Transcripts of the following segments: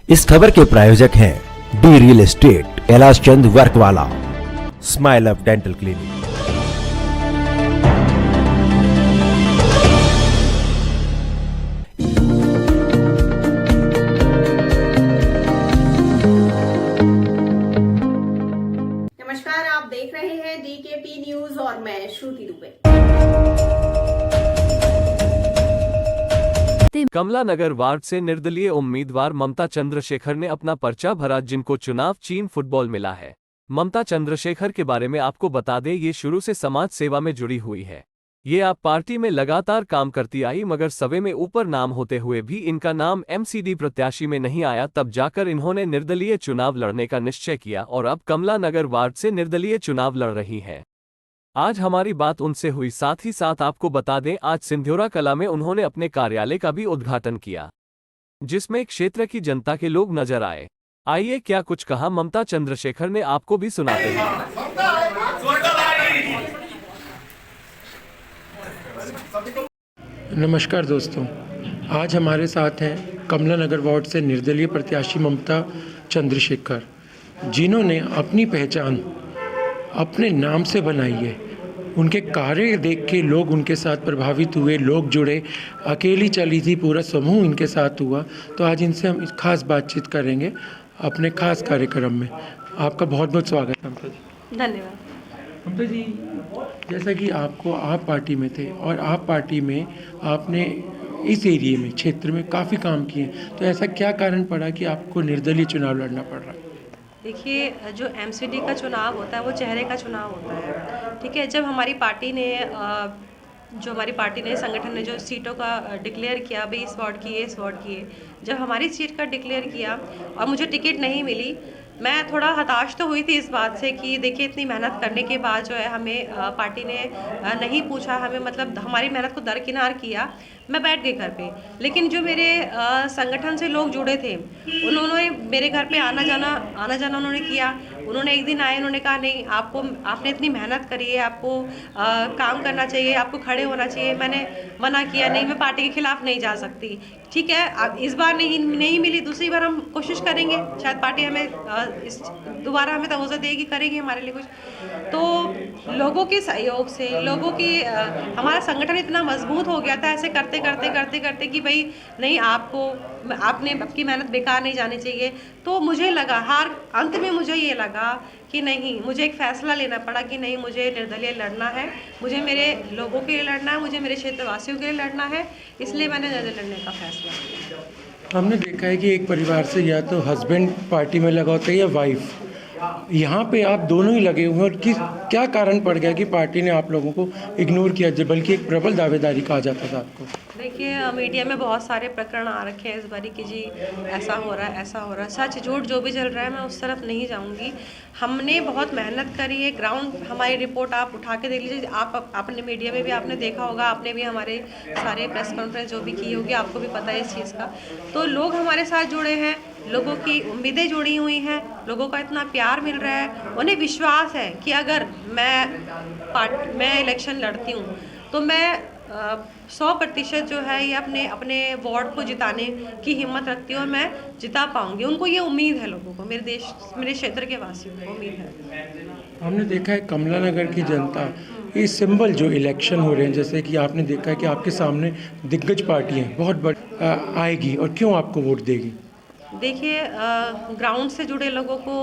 इस खबर के प्रायोजक हैं D real estate, Kailash Chand work वाला, स्माइल अप डेंटल क्लिनिक। नमस्कार, आप देख रहे हैं डीकेपी न्यूज और मैं श्रुति दुबे। कमला नगर वार्ड से निर्दलीय उम्मीदवार ममता चंद्रशेखर ने अपना पर्चा भरा, जिनको चुनाव चीन फुटबॉल मिला है। ममता चंद्रशेखर के बारे में आपको बता दें, ये शुरू से समाज सेवा में जुड़ी हुई है। ये आप पार्टी में लगातार काम करती आई, मगर सवे में ऊपर नाम होते हुए भी इनका नाम एमसीडी प्रत्याशी में नहीं आया। तब जाकर इन्होंने निर्दलीय चुनाव लड़ने का निश्चय किया और अब कमला नगर वार्ड से निर्दलीय चुनाव लड़ रही हैं। आज हमारी बात उनसे हुई। साथ ही साथ आपको बता दें, आज सिंध्योरा कला में उन्होंने अपने कार्यालय का भी उद्घाटन किया, जिसमें क्षेत्र की जनता के लोग नजर आए। आइए क्या कुछ कहा ममता चंद्रशेखर ने, आपको भी सुनाते हैं। नमस्कार दोस्तों, आज हमारे साथ हैं कमला नगर वार्ड से निर्दलीय प्रत्याशी ममता चंद्रशेखर, जिन्होंने अपनी पहचान अपने नाम से बनाई है। उनके कार्य देख के लोग उनके साथ प्रभावित हुए, लोग जुड़े। अकेली चली थी, पूरा समूह इनके साथ हुआ। तो आज इनसे हम खास बातचीत करेंगे अपने खास कार्यक्रम में। आपका बहुत बहुत स्वागत है ममता जी। धन्यवाद। ममता जी, जैसा कि आप पार्टी में थे और आप पार्टी में आपने इस एरिए में, क्षेत्र में काफ़ी काम किए, तो ऐसा क्या कारण पड़ा कि आपको निर्दलीय चुनाव लड़ना पड़ रहा है? देखिए, जो एमसीडी का चुनाव होता है वो चेहरे का चुनाव होता है, ठीक है। जब हमारी पार्टी ने संगठन ने जो सीटों का डिक्लेयर किया, भाई इस वार्ड की इस वार्ड की, जब हमारी सीट का डिक्लेयर किया और मुझे टिकट नहीं मिली, मैं थोड़ा हताश तो हुई थी इस बात से कि देखिए इतनी मेहनत करने के बाद जो है हमें पार्टी ने नहीं पूछा, हमें मतलब हमारी मेहनत को दरकिनार किया। मैं बैठ गई घर पे। लेकिन जो मेरे संगठन से लोग जुड़े थे, उन्होंने मेरे घर पे आना जाना उन्होंने किया। उन्होंने एक दिन आए, उन्होंने कहा नहीं, आपने इतनी मेहनत करी है, आपको काम करना चाहिए, आपको खड़े होना चाहिए। मैंने मना किया, नहीं मैं पार्टी के खिलाफ नहीं जा सकती। ठीक है, अब इस बार नहीं मिली, दूसरी बार हम कोशिश करेंगे, शायद पार्टी हमें दोबारा हमें तवज्जो देगी, करेगी हमारे लिए कुछ। तो लोगों के सहयोग से, हमारा संगठन इतना मजबूत हो गया था ऐसे करते कि भाई नहीं, आपकी मेहनत बेकार नहीं जानी चाहिए। तो मुझे लगा, अंत में मुझे ये लगा कि नहीं, मुझे एक फैसला लेना पड़ा कि नहीं, मुझे निर्दलीय लड़ना है, मुझे मेरे लोगों के लिए लड़ना है, मुझे मेरे क्षेत्रवासियों के लिए लड़ना है। इसलिए मैंने निर्दलीय लड़ने का फैसला किया। हमने देखा है कि एक परिवार से या तो हस्बैंड पार्टी में लगा होता है या वाइफ, यहाँ पे आप दोनों ही लगे हुए हैं। और क्या कारण पड़ गया कि पार्टी ने आप लोगों को इग्नोर किया, बल्कि एक प्रबल दावेदारी कहा जाता था आपको? देखिए, मीडिया में बहुत सारे प्रकरण आ रखे हैं इस बारी कि जी ऐसा हो रहा है, ऐसा हो रहा है। सच झूठ जो भी चल रहा है, मैं उस तरफ नहीं जाऊंगी। हमने बहुत मेहनत करी है। ग्राउंड हमारी रिपोर्ट आप उठा के देख लीजिए। आप अपने मीडिया में भी आपने देखा होगा, आपने भी हमारे सारे प्रेस कॉन्फ्रेंस जो भी की होगी, आपको भी पता है इस चीज़ का। तो लोग हमारे साथ जुड़े हैं, लोगों की उम्मीदें जुड़ी हुई हैं, लोगों का इतना प्यार मिल रहा है, उन्हें विश्वास है कि अगर मैं इलेक्शन लड़ती हूँ तो मैं 100% जो है ये अपने वार्ड को जिताने की हिम्मत रखती हूँ और मैं जिता पाऊंगी। उनको ये उम्मीद है, लोगों को, मेरे क्षेत्र के वासियों को उम्मीद है। हमने देखा है कमला नगर की जनता, ये सिंबल जो इलेक्शन हो रहे हैं, जैसे कि आपने देखा है कि आपके सामने दिग्गज पार्टियाँ बहुत बड़ी आएगी, और क्यों आपको वोट देगी? देखिए, ग्राउंड से जुड़े लोगों को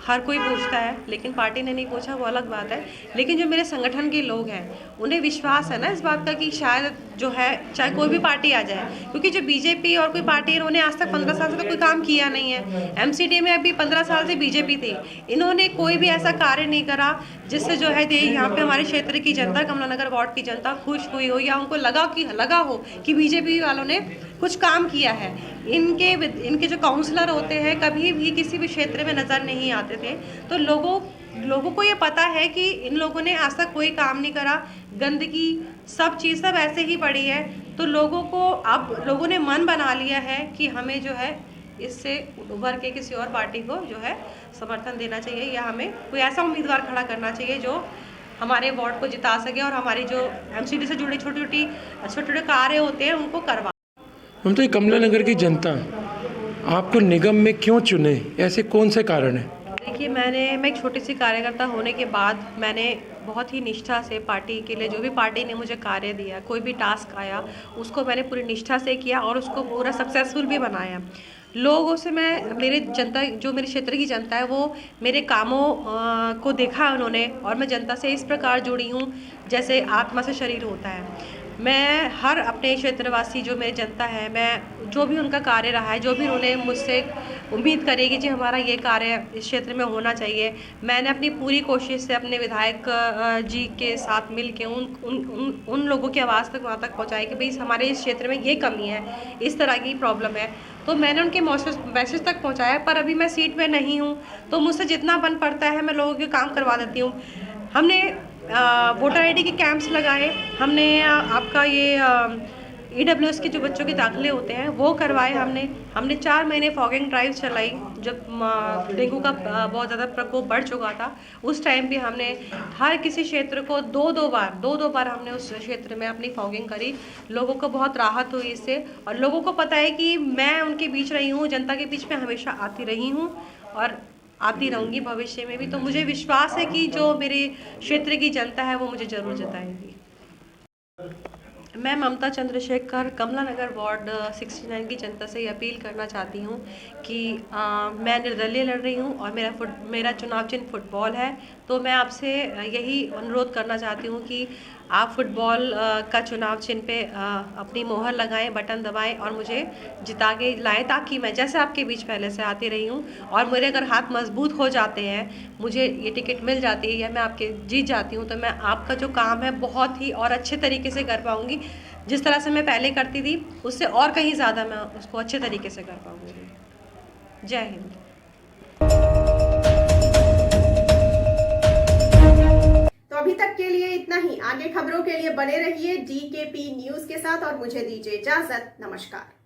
हर कोई पूछता है, लेकिन पार्टी ने नहीं पूछा, वो अलग बात है। लेकिन जो मेरे संगठन के लोग हैं, उन्हें विश्वास है ना इस बात का कि शायद जो है, चाहे कोई भी पार्टी आ जाए, क्योंकि जो बीजेपी और कोई पार्टी, इन्होंने आज तक 15 साल से तो कोई काम किया नहीं है। एमसीडी में अभी 15 साल से बीजेपी थी, इन्होंने कोई भी ऐसा कार्य नहीं करा जिससे जो है यहाँ पे हमारे क्षेत्र की जनता, कमला नगर वार्ड की जनता खुश हुई हो, या उनको लगा हो कि बीजेपी वालों ने कुछ काम किया है। इनके जो काउंसलर होते हैं, कभी भी किसी भी क्षेत्र में नज़र नहीं आते थे। तो लोगों को ये पता है कि इन लोगों ने आज तक कोई काम नहीं करा, गंदगी सब ऐसे ही पड़ी है। तो लोगों ने मन बना लिया है कि हमें जो है इससे उभर के किसी और पार्टी को जो है समर्थन देना चाहिए, या हमें कोई ऐसा उम्मीदवार खड़ा करना चाहिए जो हमारे वार्ड को जिता सके और हमारी जो एमसीडी से जुड़ी छोटे छोटे कार्य होते हैं उनको करवा। हम तो कमला नगर की जनता आपको निगम में क्यों चुने, ऐसे कौन से कारण हैं? देखिए मैं एक छोटी सी कार्यकर्ता होने के बाद मैंने बहुत ही निष्ठा से पार्टी के लिए, जो भी पार्टी ने मुझे कार्य दिया, कोई भी टास्क आया, उसको मैंने पूरी निष्ठा से किया और उसको पूरा सक्सेसफुल भी बनाया। लोगों से मैं, मेरे जनता, जो मेरे क्षेत्र की जनता है, वो मेरे कामों को देखा है उन्होंने, और मैं जनता से इस प्रकार जुड़ी हूँ जैसे आत्मा से शरीर होता है। मैं हर अपने क्षेत्रवासी, जो मेरी जनता है, मैं जो भी उनका कार्य रहा है, जो भी उन्होंने मुझसे उम्मीद करेगी जी हमारा ये कार्य इस क्षेत्र में होना चाहिए, मैंने अपनी पूरी कोशिश से अपने विधायक जी के साथ मिल के उन लोगों की आवाज़ तक वहाँ तक पहुँचाई कि भाई हमारे इस क्षेत्र में ये कमी है, इस तरह की प्रॉब्लम है, तो मैंने उनके मैसेज तक पहुँचाया। पर अभी मैं सीट में नहीं हूँ, तो मुझसे जितना बन पड़ता है मैं लोगों के काम करवा देती हूँ। हमने वोटर आईडी के कैंप्स लगाए, हमने आपका ये EWS के जो बच्चों के दाखिले होते हैं वो करवाए, हमने 4 महीने फॉगिंग ड्राइव चलाई जब डेंगू का बहुत ज़्यादा प्रकोप बढ़ चुका था। उस टाइम भी हमने हर किसी क्षेत्र को दो बार हमने उस क्षेत्र में अपनी फॉगिंग करी। लोगों को बहुत राहत हुई इससे, और लोगों को पता है कि मैं उनके बीच रही हूँ, जनता के बीच में हमेशा आती रही हूँ और आती रहूँगी भविष्य में भी। तो मुझे विश्वास है कि जो मेरे क्षेत्र की जनता है वो मुझे ज़रूर जिताएगी। मैं ममता चंद्रशेखर कमला नगर वार्ड 69 की जनता से ये अपील करना चाहती हूँ कि मैं निर्दलीय लड़ रही हूँ और मेरा चुनाव चिन्ह फुटबॉल है। तो मैं आपसे यही अनुरोध करना चाहती हूँ कि आप फुटबॉल का चुनाव चिन्ह पे अपनी मोहर लगाएं, बटन दबाएं और मुझे जिता के लाएं, ताकि मैं जैसे आपके बीच पहले से आती रही हूँ और मेरे अगर हाथ मजबूत हो जाते हैं, मुझे ये टिकट मिल जाती है या मैं आपके जीत जाती हूँ, तो मैं आपका जो काम है बहुत ही और अच्छे तरीके से कर पाऊँगी। जिस तरह से मैं पहले करती थी उससे और कहीं ज़्यादा मैं उसको अच्छे तरीके से कर पाऊँगी। जय हिंद। तो अभी तक के लिए इतना ही। आगे खबरों के लिए बने रहिए DKP न्यूज के साथ और मुझे दीजिए इजाजत। नमस्कार।